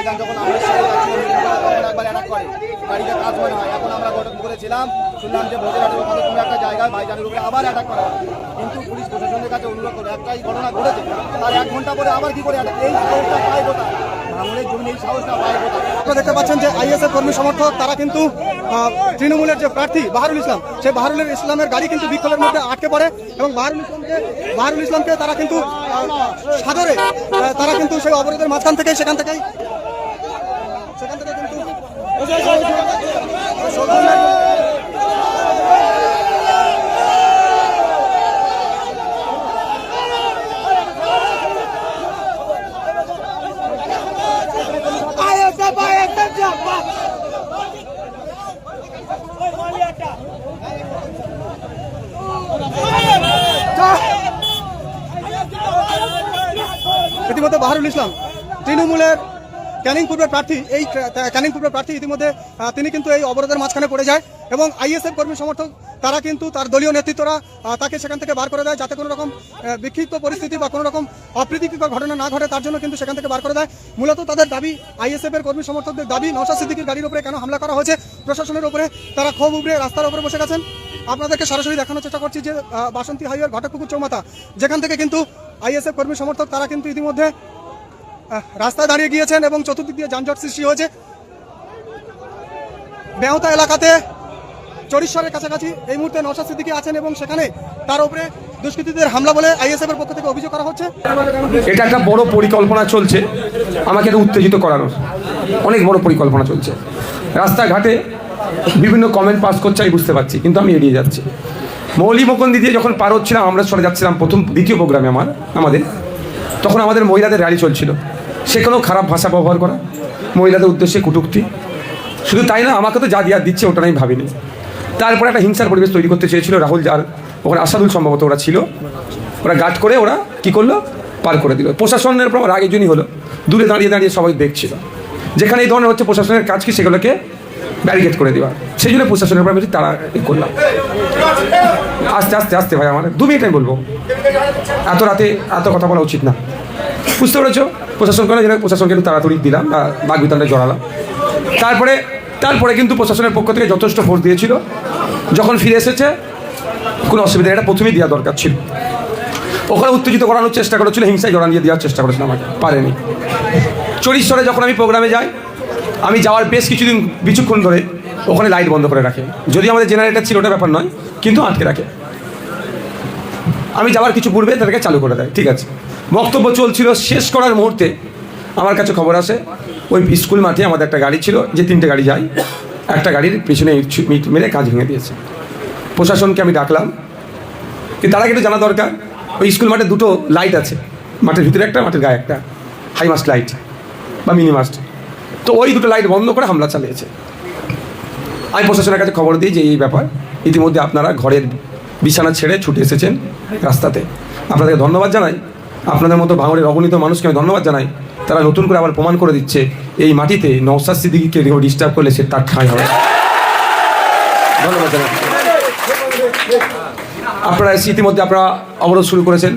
ভাইজান যখন আমরা একবার অ্যাটাক করে গাড়িতে কাজ মনে হয়। এখন আমরা ঘটনা করেছিলাম, শুনলাম যে ভোজেরহাটের ওখানে কোনো একটা জায়গায় ভাইজানের উপরে আবার অ্যাটাক করা হয়, কিন্তু পুলিশ প্রশাসনের কাছে অনুরোধ করে একটাই ঘটনা ঘটেছে, তার 1 ঘন্টা পরে আবার কি করে এই সাহসটা পায় কোথায়? ভাঙড়ের জমি এই সাহসটা পায় কোথায়? আপনারা দেখতে পাচ্ছেন যে আইএসএফ কর্মী সমর্থক তারা কিন্তু তৃণমূলের যে প্রার্থী বাহারুল ইসলাম, সেই বাহারুল ইসলামের গাড়ি কিন্তু বিক্ষোভের মধ্যে আটকে পড়ে এবং বাহারুল ইসলামকে তারা কিন্তু সাদরে তারা কিন্তু সেই অবরোধের মাঝখান থেকে সেখান থেকে কিন্তু ইতিমধ্যে বাহারুল ইসলাম তৃণমূলের ক্যানিং পূর্বের প্রার্থী, এই ক্যানিং পূর্বের প্রার্থী ইতিমধ্যে তিনি কিন্তু এই অবরোধের মাঝখানে পড়ে যায় এবং আইএসএফ কর্মী সমর্থক তারা কিন্তু তার দলীয় নেতৃত্বরা তাকে সেখান থেকে বার করে দেয়, যাতে কোনো রকম বিক্ষিপ্ত পরিস্থিতি বা কোনো রকম অপ্রীতিকর ঘটনা না ঘটে, তার জন্য কিন্তু সেখান থেকে বার করে দেয়। মূলত তাদের দাবি, আইএসএফ এর কর্মী সমর্থকদের দাবি, নওশাদ সিদ্দিকীর গাড়ির উপরে কেন হামলা করা হয়েছে, প্রশাসনের উপরে তারা ক্ষোভ উগড়ে রাস্তার উপরে বসে গেছেন। আপনাদেরকে সরাসরি দেখানোর চেষ্টা করছি যে বাসন্তী হাইওয়ের ঘটকপুকুর চৌমাথা, যেখান থেকে কিন্তু আইএসএফ কর্মী সমর্থক তারা কিন্তু ইতিমধ্যে রাস্তায় দাঁড়িয়ে গিয়েছেন এবং চতুর্দিক দিয়ে যানজট সৃষ্টি হয়েছে। বেহতা এলাকাতে চরিশ্বরের কাছাকাছি এই মুহূর্তে নওশাদ সিদ্দিকী আছেন এবং সেখানে তার উপরে দুষ্কৃতীদের হামলা বলে আইএসএফ এর পক্ষ থেকে অভিযোগ করা হচ্ছে। এটা একটা বড় পরিকল্পনা চলছে আমাকে উত্তেজিত করানোর, অনেক বড় পরিকল্পনা চলছে। রাস্তাঘাটে বিভিন্ন কমেন্ট পাস করছে আমি বুঝতে পারছি, কিন্তু আমি এড়িয়ে যাচ্ছি। মৌলি মকন্দি দিয়ে যখন পার হচ্ছিলাম, আমরা চলে যাচ্ছিলাম দ্বিতীয় প্রোগ্রামে আমাদের, তখন আমাদের মহিলাদের র্যালি চলছিল। সেখানেও খারাপ ভাষা ব্যবহার করা, মহিলাদের উদ্দেশ্যে কটূক্তি। শুধু তাই না, আমাকে তো যা দিচ্ছে ওটা আমি ভাবিনি। তারপরে একটা হিংসার পরিবেশ তৈরি করতে চেয়েছিল রাহুল, আর ওখানে আসাদুল সম্ভবত ওরা ছিল, ওরা গার্ড করে ওরা কি করলো, পার করে দিল। প্রশাসনের উপর রাগের জন্যই হলো, দূরে দাঁড়িয়ে দাঁড়িয়ে সবাই দেখছিল। যেখানে এই ধরনের হচ্ছে প্রশাসনের কাজ কি সেগুলোকে ব্যারিকেড করে দেওয়া, সেই জন্য প্রশাসনের উপর আমি তারা করলাম। আস্তে আস্তে আস্তে ভাই, আমার 2 মিনিট আমি বলবো, এত রাতে এত কথা বলা উচিত না, বুঝতে পেরেছো? প্রশাসনকে একটু তাড়াতাড়ি দিলাম, বাগবিতণ্ডায় জড়ালাম। তারপরে কিন্তু প্রশাসনের পক্ষ থেকে যথেষ্ট ফোর্স দিয়েছিল। যখন ফিরে এসেছে কোনো অসুবিধা, এটা প্রথমেই দেওয়া দরকার ছিল। ওখানে উত্তেজিত করানোর চেষ্টা করেছিল, হিংসায় জড়ানিয়ে দেওয়ার চেষ্টা করেছিল, আমাকে পারেনি। চরিশ্বরে যখন আমি প্রোগ্রামে যাই, আমি যাওয়ার বেশ কিছুক্ষণ ধরে ওখানে লাইট বন্ধ করে রাখে। যদি আমাদের জেনারেটর ছিল ওটা ব্যাপার নয়, কিন্তু আটকে রাখে। আমি যাওয়ার কিছু পূর্বে তাদেরকে চালু করে দেয়, ঠিক আছে। বক্তব্য চলছিল, শেষ করার মুহূর্তে আমার কাছে খবর আসে ওই স্কুল মাঠে আমাদের একটা গাড়ি ছিল, যে 3টে গাড়ি যায়, একটা গাড়ির পিছনে ইট মেরে কাজ ভেঙে দিয়েছে। প্রশাসনকে আমি ডাকলাম, কিন্তু তারা কিন্তু জানা দরকার ওই স্কুল মাঠে 2টো লাইট আছে, মাঠের ভিতরে একটা, মাঠের গায়ে একটা, হাই মাস্ট লাইট বা মিনি মাস্ট। তো ওই 2টো লাইট বন্ধ করে হামলা চালিয়েছে। আমি প্রশাসনের কাছে খবর দিই যে এই ব্যাপার, ইতিমধ্যে আপনারা ঘরের বিছানা ছেড়ে ছুটে এসেছেন রাস্তাতে। আপনাদেরকে ধন্যবাদ জানাই, আপনাদের মতো ভাঙড়ের অগণিত মানুষকে আমি ধন্যবাদ জানাই। তারা নতুন করে আবার প্রমাণ করে দিচ্ছে এই মাটিতে নওশাদ সিদ্দিকীকে ডিস্টার্ব করলে সে তার ঠাঁই হবে। ধন্যবাদ জানাই। আপনারা ইতিমধ্যে আপনারা অবরোধ শুরু করেছেন।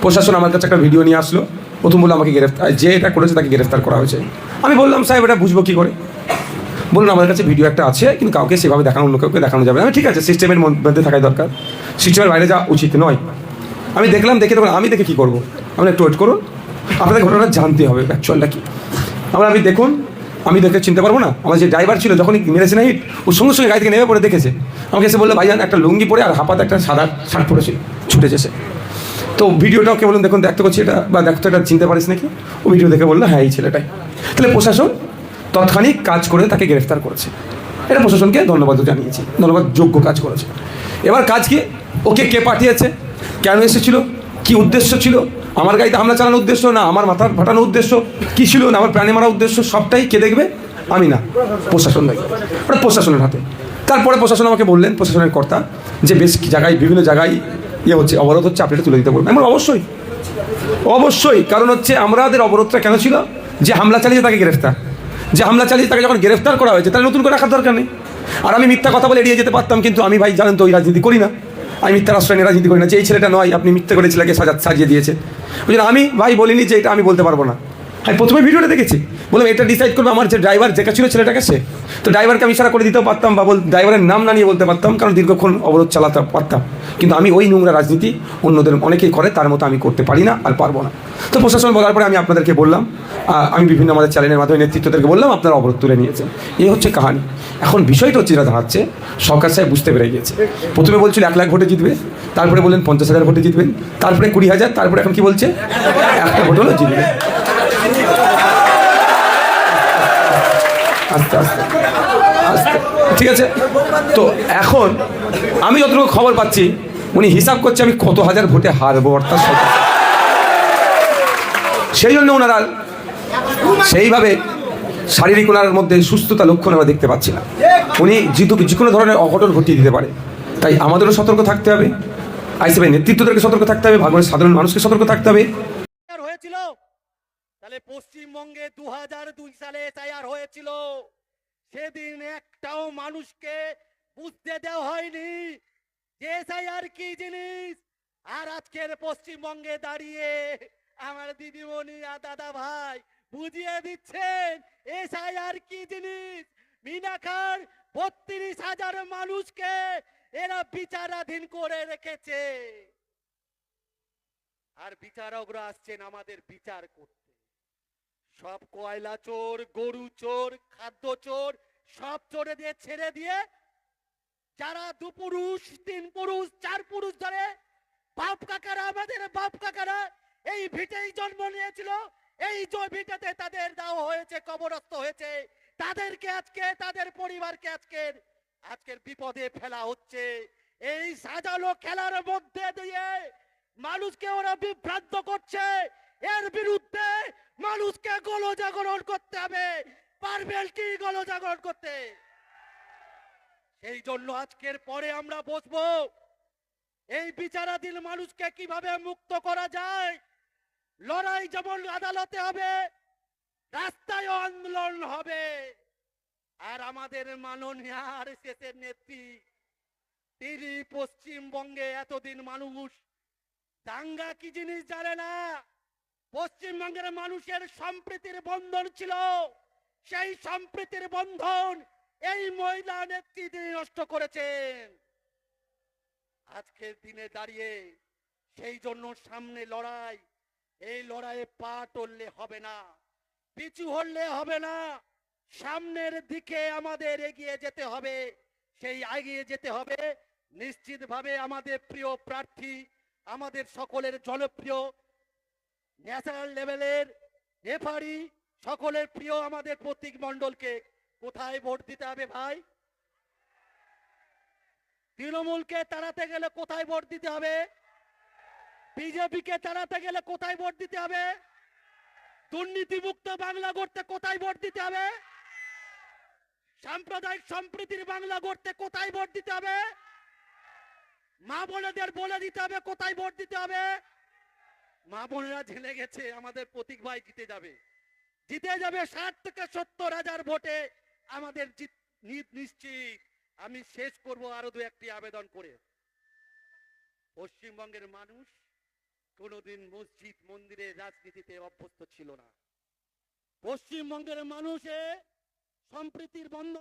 প্রশাসন আমার কাছে একটা ভিডিও নিয়ে আসলো, প্রথম বললো আমাকে যে এটা করেছে তাকে গ্রেফতার করা হয়েছে। আমি বললাম সাহেব এটা বুঝবো কী করে? বলুন আমাদের কাছে ভিডিও একটা আছে, কিন্তু কাউকে সেভাবে দেখানো, অন্য কাউকে দেখানো যাবে না। ঠিক আছে, সিস্টেমের মধ্যে থাকাই দরকার, সিস্টেমের বাইরে যাওয়া উচিত নয়। আমি দেখলাম, দেখে তখন আমি দেখে কী করবো? আপনি একটু ওয়েট করুন, আপনাদের ঘটনাটা জানতে হবে অ্যাকচুয়ালটা কী। আমি দেখুন, আমি দেখে চিনতে পারবো না? আমার যে ড্রাইভার ছিল যখনই মেরেছে না হিট, ওর সঙ্গে সঙ্গে গাড়ি থেকে নেমে পড়ে দেখেছে আমাকে, এসে বললো ভাইজান একটা লুঙ্গি পরে আর হাপাতে একটা সাদা শার্ট পরেছিল, ছুটেছে সে। তো ভিডিওটাও কে বলুন দেখুন, দেখতে পাচ্ছি এটা, বা দেখতে এটা চিনতে পারিস নাকি? ও ভিডিও দেখে বললো হ্যাঁ এই ছেলেটাই। তাহলে প্রশাসন তৎক্ষণিক কাজ করে তাকে গ্রেফতার করেছে, এটা প্রশাসনকে ধন্যবাদ জানিয়েছি, ধন্যবাদ যোগ্য কাজ করেছে। এবার কাজ কি, ওকে কে পাঠিয়েছে, কেন এসেছিল, কি উদ্দেশ্য ছিল, আমার গাড়িতে হামলা চালানোর উদ্দেশ্য না আমার মাথা ফাটানোর উদ্দেশ্য কী ছিল, না আমার প্রাণী মারার উদ্দেশ্য, সবটাই কে দেখবে? আমি না, প্রশাসন দেখবে, ওটা প্রশাসনের হাতে। তারপরে প্রশাসন আমাকে বললেন, প্রশাসনের কর্তা, যে বেশ জায়গায় বিভিন্ন জায়গায় হচ্ছে অবরোধ হচ্ছে, আপনি এটা তুলে দিতে বলবেন। অবশ্যই কারণ হচ্ছে আমাদের অবরোধটা কেন ছিল, যে হামলা চালিয়ে তাকে গ্রেফতার, যে হামলা চালিয়ে তাকে যখন গ্রেফতার করা হয়েছে তাহলে নতুন করে রাখার দরকার নেই। আর আমি মিথ্যা কথা বলে এড়িয়ে যেতে পারতাম, কিন্তু আমি ভাই জানেন তো ওই রাজনীতি করি না, আমি মিথ্যার আশ্রয় নিয়ে রাজনীতি করি না। যে এই ছেলেটা নয়, আপনি মিথ্যা করে ছেলেকে সাজিয়ে দিয়েছে, ওই জন্য আমি ভাই বলিনি যে এটা আমি বলতে পারবো না। আমি প্রথমে ভিডিওটা দেখেছি, বললাম এটা ডিসাইড করবে আমার যে ড্রাইভার যেটা ছিল ছেলেটাকে, সে তো ড্রাইভারকে আমি ইশারা করে দিতেও পারতাম বা ড্রাইভারের নাম না নিয়ে বলতে পারতাম, কারণ দীর্ঘক্ষণ অবরোধ চালাতে পারতাম। কিন্তু আমি ওই নোংরা রাজনীতি অন্যদের অনেকেই করে, তার মতো আমি করতে পারি না আর পারবো না। তো প্রশাসন বলার পরে আমি আপনাদেরকে বললাম, আমি বিভিন্ন আমাদের চ্যানেলের মাধ্যমে নেতৃত্বদেরকে বললাম আপনারা অবরোধ তুলে নিয়েছেন। এই হচ্ছে কাহিনী। এখন বিষয়টা হচ্ছে যেটা দাঁড়াচ্ছে, সরকার সাহেব বুঝতে পেরে গিয়েছে। প্রথমে বলছিল 1 লাখ ভোটে জিতবে, তারপরে বললেন 50,000 ভোটে জিতবেন, তারপরে 20,000, তারপরে এখন কি বলছে, একটা ভোট হলো জিতবে। আস্তে আস্তে আস্তে, ঠিক আছে। তো এখন আমি যতটুকু খবর পাচ্ছি, উনি হিসাব করছে আমি কত হাজার ভোটে হারবো, অর্থাৎ সেই জন্য ওনারা সেইভাবে শারীরিক ওনার মধ্যে সুস্থতা লক্ষণ আমরা দেখতে পাচ্ছি না। উনি যে কোনো ধরনের অঘটন ঘটিয়ে দিতে পারে, তাই আমাদেরও সতর্ক থাকতে হবে, আইসিএফের নেতৃত্বদেরকে সতর্ক থাকতে হবে, ভাগবতের সাধারণ মানুষকে সতর্ক থাকতে হবে। হয়েছিল তাহলে পশ্চিমবঙ্গে 2002 সালে এসআইআর হয়েছিল, সেদিন একটাও মানুষকে বুঝতে দেওয়া হয়নি যে এসআইআর কি জিনিস। আর আজকের পশ্চিমবঙ্গে দাঁড়িয়ে আমার দিদিমণি আর দাদা ভাই বুঝিয়ে দিচ্ছেন এসআইআর কি জিনিস। মিনাখার 32,000 মানুষকে এরা বিচারাধীন করে রেখেছে, আর বিচারকরা আসছেন আমাদের বিচার করতে। সব কয়লা চোর, গরু চোর, খাদ্য চোর, সব চোরে দিয়ে ছেড়ে দিয়ে যারা 2 পুরুষ 3 পুরুষ 4 পুরুষ ধরে বাপ কাকারা, আমাদের বাপ কাকারা এই ভিটেই জন্ম নিয়েছিল, এই ভিটেতে তাদের দেওয়া হয়েছে, কবরস্থ হয়েছে, তাদেরকে আজকে তাদের পরিবারকে আজকের বিপদে ফেলা হচ্ছে। এই সাজালো খেলার মধ্যে দিয়ে মানুষকে ওরা বিভ্রান্ত করছে। এর বিরুদ্ধে মানুষকে গণজাগরণ করতে হবে। পারবেন কি গণজাগরণ করতে? সেই জন্য আজকের পরে আমরা বসবো, এই বিচারাধীন মানুষকে কিভাবে মুক্ত করা যায়। লড়াই যেমন আদালতে হবে, রাস্তায় আন্দোলন হবে। আর আমাদের মাননীয় আরএসএসের নেত্রী, তিনি পশ্চিমবঙ্গে এতদিন মানুষ দাঙ্গা কি জিনিস জানে না। পশ্চিমবঙ্গের মানুষের সম্প্রীতির বন্ধন ছিল, সেই সম্প্রীতির বন্ধন এই মহিলা নেত্রী তিনি নষ্ট করেছেন। আজকের দিনে দাঁড়িয়ে সেই জন্য সামনে লড়াই, এই লড়াইয়ে পা টললে হবে না, পিছু হলে হবে না, সামনের দিকে আমাদের এগিয়ে যেতে হবে। সেই এগিয়ে যেতে হবে নিশ্চিতভাবে আমাদের প্রিয় প্রার্থী, আমাদের সকলের জনপ্রিয় ন্যাশনাল লেভেলের রেফারি, সকলের প্রিয় আমাদের প্রতীক মণ্ডলকে কোথায় ভোট দিতে হবে ভাই? তৃণমূলকে তাড়াতে গেলে কোথায় ভোট দিতে হবে? বিজেপিকে তাড়াতে গেলে কোথায় ভোট দিতে হবে? দুর্নীতিমুক্ত বাংলা গড়তে কোথায় ভোট দিতে হবে? সাম্প্রদায়িক সম্প্রীতির বাংলা গড়তে কোথায় ভোট দিতে হবে? মা বোনেদের বলে দিতে হবে কোথায় ভোট দিতে হবে। মা বোনেরা জেনে গেছে আমাদের প্রতীক ভাই জিতে যাবে 60 থেকে 70 হাজার ভোটে আমাদের নিশ্চিত। আমি শেষ করব আরো 2-1টি আবেদন করে। পশ্চিমবঙ্গের মানুষ কোনোদিন মসজিদ মন্দিরের রাজনীতিতে অভ্যস্ত ছিল না। পশ্চিমবঙ্গের মানুষে সম্প্রীতির বন্ধন